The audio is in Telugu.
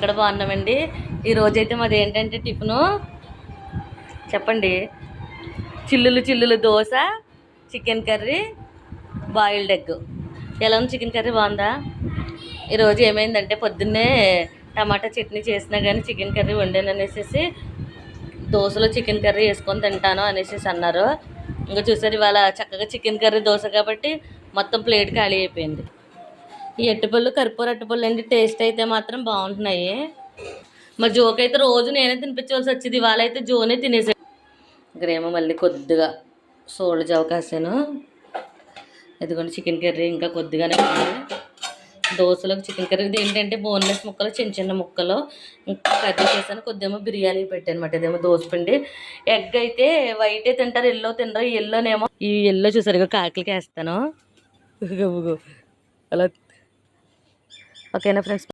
ఇక్కడ బాగున్నామండి. ఈరోజైతే మాది ఏంటంటే టిఫిను చెప్పండి, చిల్లులు dosa, chicken curry, boiled egg. ఎలా ఉంది చికెన్ కర్రీ? బాగుందా? ఈరోజు ఏమైందంటే పొద్దున్నే టమాటా చట్నీ చేసినా కానీ చికెన్ కర్రీ వండాను అనేసి దోశలో చికెన్ కర్రీ వేసుకొని తింటాను అనేసి అన్నారు. ఇంకా చూసారు ఇవాళ చక్కగా చికెన్ కర్రీ దోశ కాబట్టి మొత్తం ప్లేట్ ఖాళీ అయిపోయింది. ఈ అరటిపళ్ళు కర్పూర అరటిపళ్ళు అండి, టేస్ట్ అయితే మాత్రం బాగుంటున్నాయి. మా జోక్ అయితే రోజు నేనే తినిపించవలసి వచ్చేది, ఇవాళ అయితే జోనే తినేసాడు. ఇక్కడేమో మళ్ళీ కొద్దిగా సోళ్ళు జావ కాసాను. ఇదిగోండి చికెన్ కర్రీ ఇంకా కొద్దిగానే ఉంది. దోశలోకి చికెన్ కర్రీ ఇది ఏంటంటే బోన్లెస్ ముక్కలు, చిన్న ముక్కలు ఇంకా కర్రీ చేశాను. కొద్దిగా బిర్యానీ పెట్టాను అనమాట. ఇదేమో దోశపిండి. ఎగ్ అయితే వైటే తింటారు, ఎల్లో తినరు. ఈ ఎల్లోనేమో ఈ ఎల్లో చూసారు కాకిలకి వేస్తాను అలా. ఓకేనా ఫ్రెండ్స్?